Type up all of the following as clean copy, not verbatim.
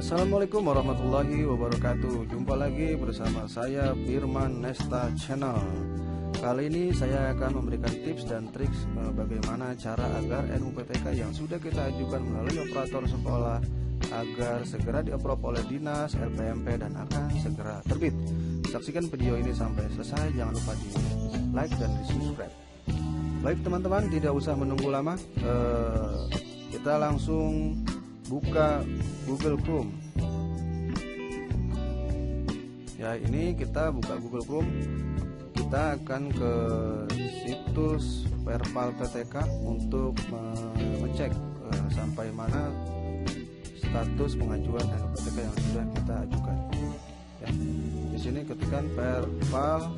Assalamualaikum warahmatullahi wabarakatuh. Jumpa lagi bersama saya Firman Nesta Channel. Kali ini saya akan memberikan tips dan trik bagaimana cara agar NUPTK yang sudah kita ajukan melalui operator sekolah agar segera di-approve oleh dinas, LPMP, dan akan segera terbit. Saksikan video ini sampai selesai, jangan lupa di like dan di subscribe. Baik teman-teman, tidak usah menunggu lama, kita langsung buka Google Chrome. Ya, ini kita buka Google Chrome. Kita akan ke situs Perpal PTK untuk mengecek sampai mana status pengajuan NUPTK yang sudah kita ajukan. Ya, di sini ketikkan Perpal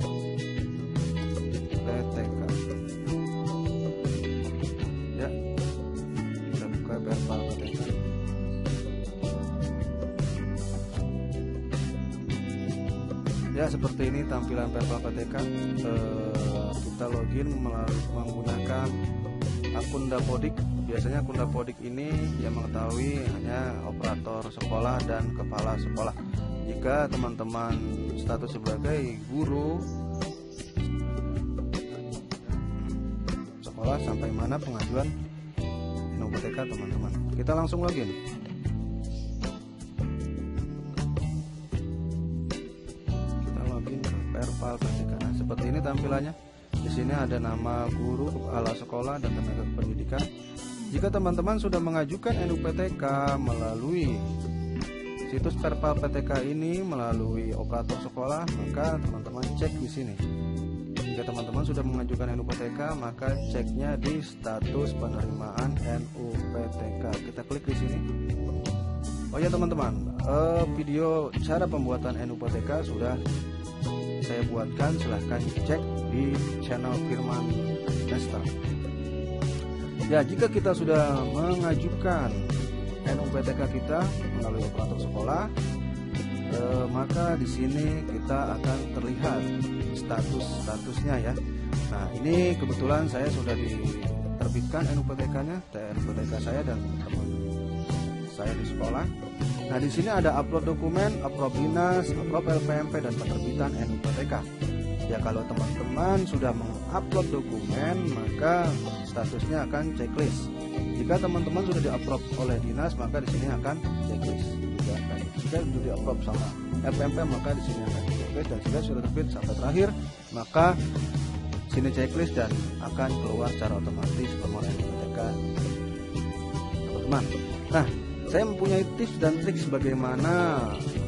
PTK. Ya, kita buka Perpal PTK. Ya, seperti ini tampilan Perpal PTK. Kita login menggunakan akun Dapodik. Biasanya akun Dapodik ini yang mengetahui hanya operator sekolah dan kepala sekolah. Jika teman-teman status sebagai guru sekolah, sampai mana pengajuan NUPTK teman-teman. Kita langsung login. Perpal PTK. Nah, seperti ini tampilannya. Di sini ada nama guru, kepala sekolah, dan tenaga pendidikan. Jika teman-teman sudah mengajukan NUPTK melalui situs Perpal PTK ini melalui operator sekolah, maka teman-teman cek di sini. Jika teman-teman sudah mengajukan NUPTK, maka ceknya di status penerimaan NUPTK. Kita klik di sini. Oh ya teman-teman, video cara pembuatan NUPTK sudah saya buatkan, silahkan cek di channel Firman Nesta. Ya, jika kita sudah mengajukan NUPTK kita melalui operator sekolah, maka di sini kita akan terlihat statusnya ya. Nah, ini kebetulan saya sudah diterbitkan NUPTK-nya, NUPTK saya dan teman saya di sekolah. Nah, di sini ada upload dokumen, upload dinas, upload LPMP, dan penerbitan NUPTK. Ya, kalau teman-teman sudah mengupload dokumen, maka statusnya akan checklist. Jika teman-teman sudah di-upload oleh dinas, maka di sini akan checklist. Jika sudah di-upload sama LPMP, maka di sini akan checklist, dan jika sudah terbit sampai terakhir, maka sini checklist dan akan keluar secara otomatis nomor NUPTK teman-teman. Nah, saya mempunyai tips dan trik bagaimana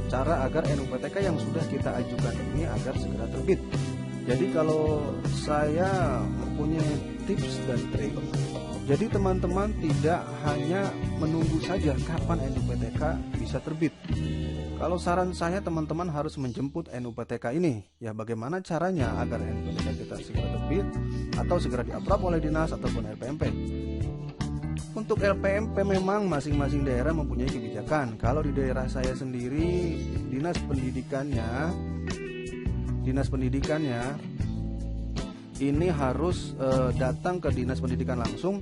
cara agar NUPTK yang sudah kita ajukan ini agar segera terbit. Jadi kalau saya mempunyai tips dan trik, jadi teman-teman tidak hanya menunggu saja kapan NUPTK bisa terbit. Kalau saran saya, teman-teman harus menjemput NUPTK ini. Ya, bagaimana caranya agar NUPTK kita segera terbit atau segera di-approve oleh dinas ataupun LPMP. Untuk LPMP memang masing-masing daerah mempunyai kebijakan. Kalau di daerah saya sendiri, dinas pendidikannya ini harus datang ke dinas pendidikan langsung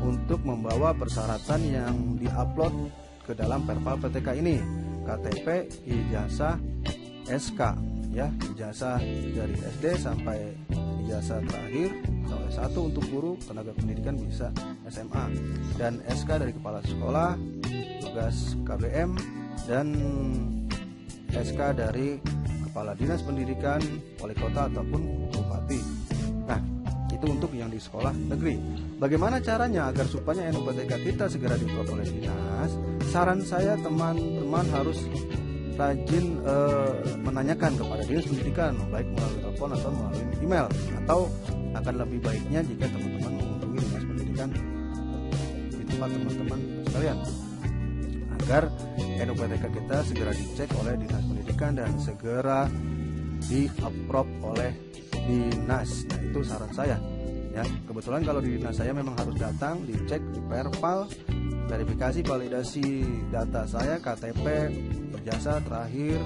untuk membawa persyaratan yang diupload ke dalam Perpal PTK ini. KTP, ijazah, SK, ya, ijazah dari SD sampai ijazah terakhir atau S1 untuk guru, tenaga pendidikan bisa SMA, dan SK dari kepala sekolah, tugas KBM, dan SK dari kepala dinas pendidikan, wali kota ataupun bupati. Nah, itu untuk yang di sekolah negeri. Bagaimana caranya agar supaya NUPTK kita segera di-approve oleh dinas? Saran saya, teman-teman harus rajin menanyakan kepada dinas pendidikan, baik melalui telepon atau melalui email, atau akan lebih baiknya jika teman-teman mengunjungi dinas pendidikan di tempat teman-teman sekalian, agar NUPTK kita segera dicek oleh dinas pendidikan dan segera di-approve oleh dinas. Nah, itu saran saya ya. Kebetulan kalau di dinas saya memang harus datang, dicek di Perpal, verifikasi validasi data saya, KTP, ijazah terakhir,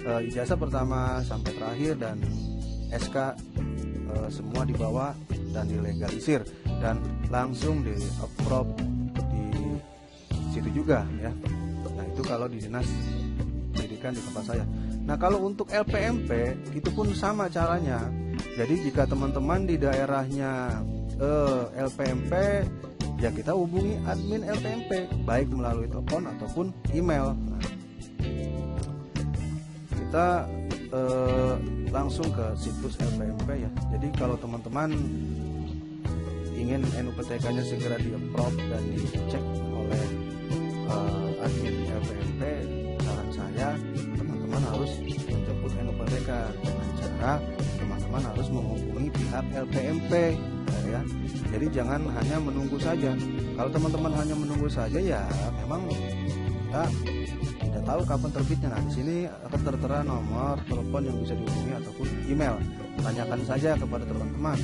ijazah pertama sampai terakhir, dan SK semua dibawa dan dilegalisir dan langsung di approve di situ juga ya. Nah, Itu kalau di dinas pendidikan di tempat saya. Nah, kalau untuk LPMP itu pun sama caranya. Jadi jika teman-teman di daerahnya LPMP, ya kita hubungi admin LPMP baik melalui telepon ataupun email. Nah, kita langsung ke situs LPMP ya. Jadi kalau teman-teman ingin NUPTK-nya segera di-approve dan dicek oleh admin LPMP, saran saya teman-teman harus menjemput NUPTK dengan cara teman-teman harus menghubungi pihak LPMP ya. Jadi jangan hanya menunggu saja. Kalau teman-teman hanya menunggu saja ya memang kita tidak tahu kapan terbitnya. Nah, di sini akan tertera nomor telepon yang bisa dihubungi ataupun email. Tanyakan saja kepada teman-teman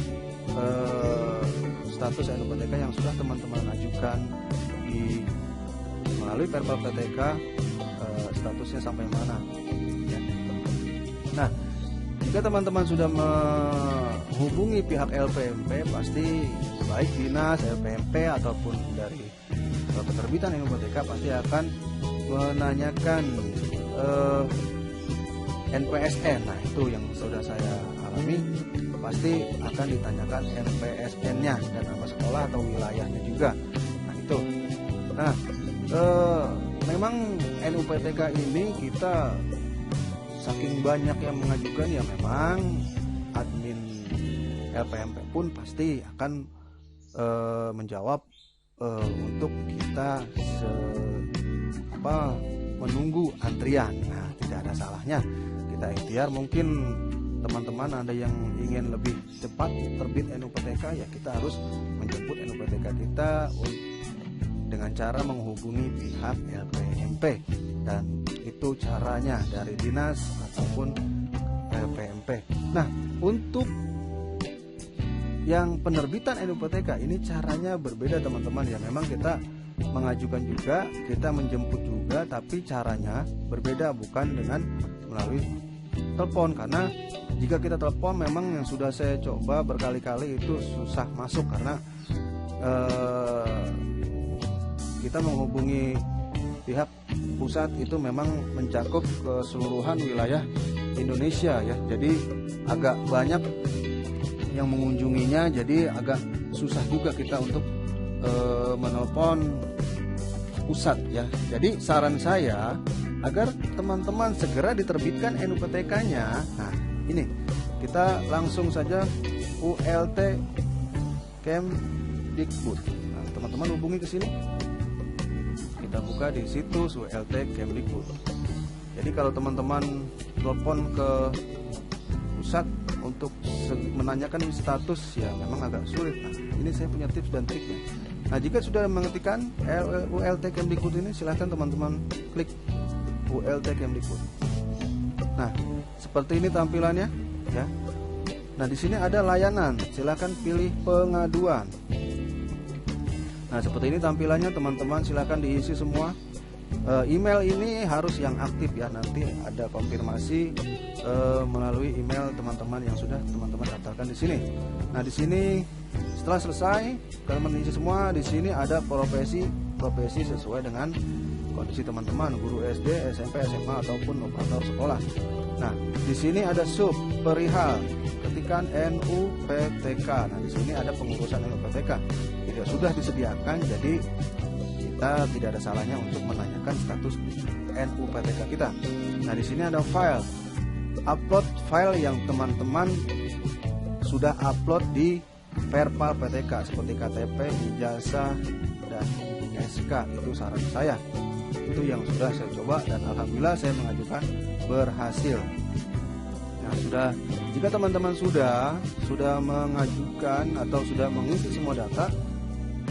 status NUPTK yang sudah teman-teman ajukan di melalui Perpal PTK, statusnya sampai mana ya. Nah, jika teman-teman sudah menghubungi pihak LPMP, pasti baik dinas LPMP ataupun dari penerbitan NUPTK pasti akan menanyakan NPSN. Nah, itu yang sudah saya alami, pasti akan ditanyakan NPSN-nya dan nama sekolah atau wilayahnya juga. Nah, itu. Nah, memang NUPTK ini kita saking banyak yang mengajukan ya memang admin LPMP pun pasti akan menjawab untuk kita menunggu antrian. Nah, tidak ada salahnya kita ikhtiar. Mungkin teman-teman ada yang ingin lebih cepat terbit NUPTK, ya kita harus menjemput NUPTK kita dengan cara menghubungi pihak LPMP, dan itu caranya dari dinas ataupun LPMP. Nah, untuk yang penerbitan NUPTK ini caranya berbeda teman-teman ya. Memang kita mengajukan juga, kita menjemput juga, tapi caranya berbeda, bukan dengan melalui telepon. Karena jika kita telepon memang yang sudah saya coba berkali-kali itu susah masuk, karena kita menghubungi pihak pusat itu memang mencakup keseluruhan wilayah Indonesia ya. Jadi agak banyak yang mengunjunginya, jadi agak susah juga kita untuk menelpon pusat ya. Jadi saran saya agar teman-teman segera diterbitkan NUPTK-nya. Nah, ini kita langsung saja ULT Kemdikbud. Nah, teman-teman hubungi ke sini. Kita buka di situs ULT Kemdikbud. Jadi kalau teman-teman telepon ke pusat untuk menanyakan status ya memang agak sulit. Nah, ini saya punya tips dan triknya. Nah, jika sudah mengetikkan ULT Kemdikbud ini, silahkan teman-teman klik ULT Kemdikbud. Nah, seperti ini tampilannya ya. Nah, di sini ada layanan, silahkan pilih pengaduan. Nah, seperti ini tampilannya teman-teman, silahkan diisi semua. Email ini harus yang aktif ya, nanti ada konfirmasi melalui email teman-teman yang sudah teman-teman daftarkan di sini. Nah, di sini setelah selesai kalian mengisi semua, di sini ada profesi sesuai dengan kondisi teman-teman, guru SD, SMP, SMA ataupun operator sekolah. Nah, di sini ada sub perihal, ketikan NUPTK. Nah, di sini ada pengurusan NUPTK. Tidak sudah disediakan, jadi kita tidak ada salahnya untuk menanyakan status NUPTK kita. Nah, di sini ada file, upload file yang teman-teman sudah upload di Perpal PTK seperti KTP, ijazah, dan SK. Itu saran saya. Itu yang sudah saya coba dan alhamdulillah saya mengajukan berhasil. Nah, jika teman-teman sudah mengajukan atau sudah mengisi semua data,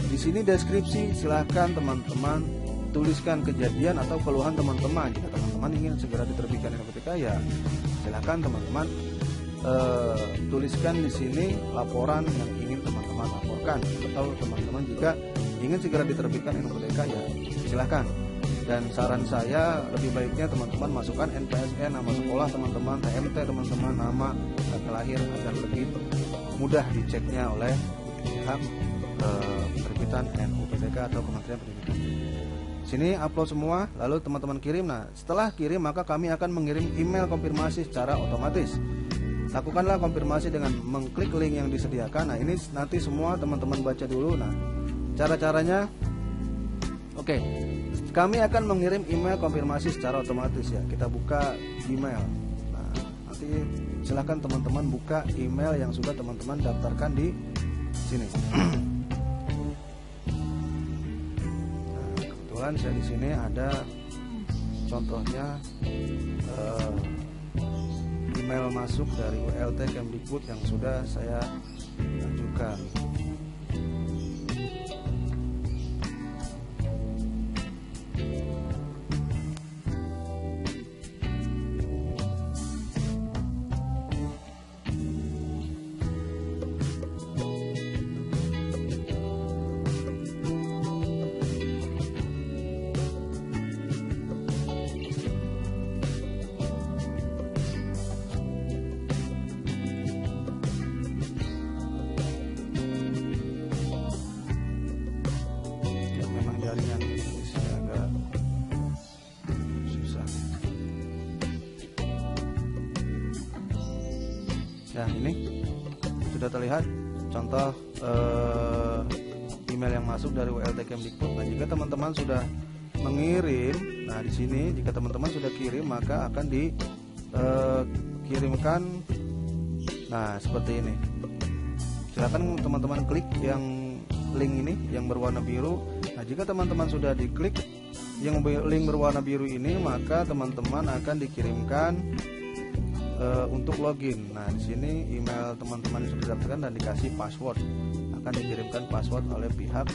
di sini deskripsi, silahkan teman-teman tuliskan kejadian atau keluhan teman-teman. Jika teman-teman ingin segera diterbitkan NUPTK, ya silahkan teman-teman tuliskan di sini laporan yang ingin teman-teman laporkan. Atau teman-teman jika ingin segera diterbitkan NUPTK, ya silahkan. Dan saran saya lebih baiknya teman-teman masukkan NPSN, nama sekolah teman-teman, TMT teman-teman, nama tanggal lahir, agar lebih mudah diceknya oleh pihak penerbitan NUPTK atau Kementerian Pendidikan. Sini upload semua, lalu teman-teman kirim. Nah, setelah kirim maka kami akan mengirim email konfirmasi secara otomatis. Lakukanlah konfirmasi dengan mengklik link yang disediakan. Nah, ini nanti semua teman-teman baca dulu. Nah, cara-caranya, oke, kami akan mengirim email konfirmasi secara otomatis ya. Kita buka email. Nah, nanti silahkan teman-teman buka email yang sudah teman-teman daftarkan di sini. Nah, saya di sini ada contohnya email masuk dari WLT Kemdikbud yang sudah saya ajukan. Jaringan ini agak susah. Nah, ini sudah terlihat contoh email yang masuk dari WLT Kemdikbud. Nah, jika teman-teman sudah mengirim, nah di sini jika teman-teman sudah kirim maka akan dikirimkan. Nah, seperti ini. Silakan teman-teman klik yang link ini yang berwarna biru. Nah, jika teman-teman sudah diklik yang link berwarna biru ini, maka teman-teman akan dikirimkan untuk login. Nah, di sini email teman-teman sudah didaftarkan dan dikasih password, akan dikirimkan password oleh pihak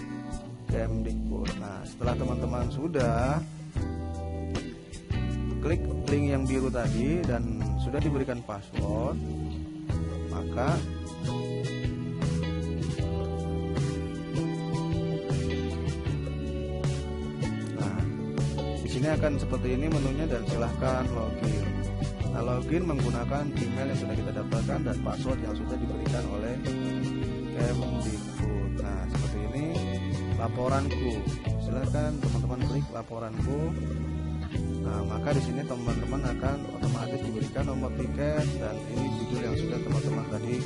Kemdikbud. Nah, setelah teman-teman sudah klik link yang biru tadi dan sudah diberikan password, maka ini akan seperti ini menunya dan silahkan login. Nah, login menggunakan email yang sudah kita dapatkan dan password yang sudah diberikan oleh Kemdikbud. Nah, seperti ini laporanku. Silahkan teman-teman klik laporanku. Nah, maka di sini teman-teman akan otomatis diberikan nomor tiket dan ini judul yang sudah teman-teman tadi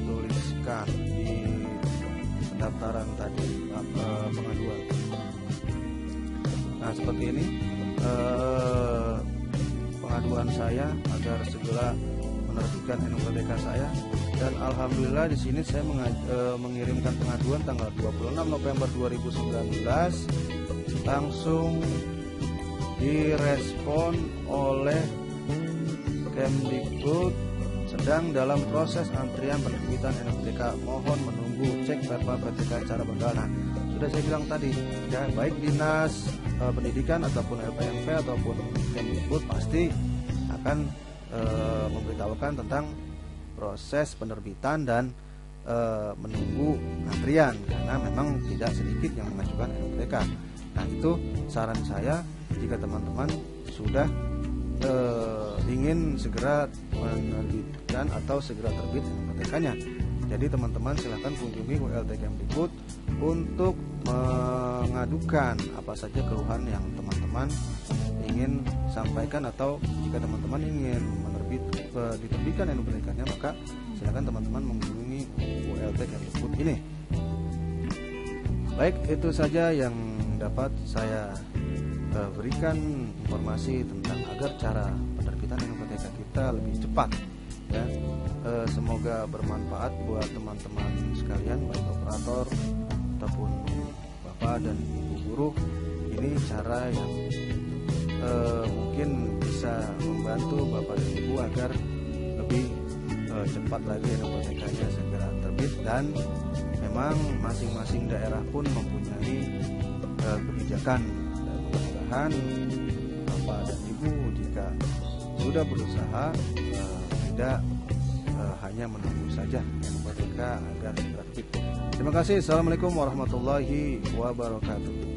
tuliskan di pendaftaran tadi pengaduan. Nah, seperti ini pengaduan saya agar segera menerbitkan NUPTK saya, dan alhamdulillah di sini saya mengirimkan pengaduan tanggal 26 November 2019 langsung direspon oleh Kemdikbud. Sedang dalam proses antrian penerbitan NUPTK, mohon menunggu cek verba PTK cara berjalan. Sudah saya bilang tadi ya, baik dinas pendidikan ataupun LPMP ataupun Kemdikbud pasti akan memberitahukan tentang proses penerbitan dan menunggu antrian, karena memang tidak sedikit yang mengajukan NUPTK. Nah, itu saran saya jika teman-teman sudah ingin segera menerbitkan atau segera terbit NUPTK-nya. Jadi teman-teman silahkan kunjungi WLT Kemdikbud untuk mengadukan apa saja keluhan yang teman-teman ingin sampaikan, atau jika teman-teman ingin diterbitkan NUPTK-nya, maka silahkan teman-teman mengunjungi WLT Kemdikbud ini. Baik, itu saja yang dapat saya berikan informasi tentang agar cara penerbitan NUPTK kita lebih cepat ya. Semoga bermanfaat buat teman-teman sekalian, baik operator ataupun bapak dan ibu guru. Ini cara yang mungkin bisa membantu bapak dan ibu agar lebih cepat lagi NUPTK-nya segera terbit, dan memang masing-masing daerah pun mempunyai kebijakan, dan mudah-mudahan bapak dan ibu jika sudah berusaha tidak hanya menunggu saja NUPTK agar segera terbit. Terima kasih. Assalamualaikum warahmatullahi wabarakatuh.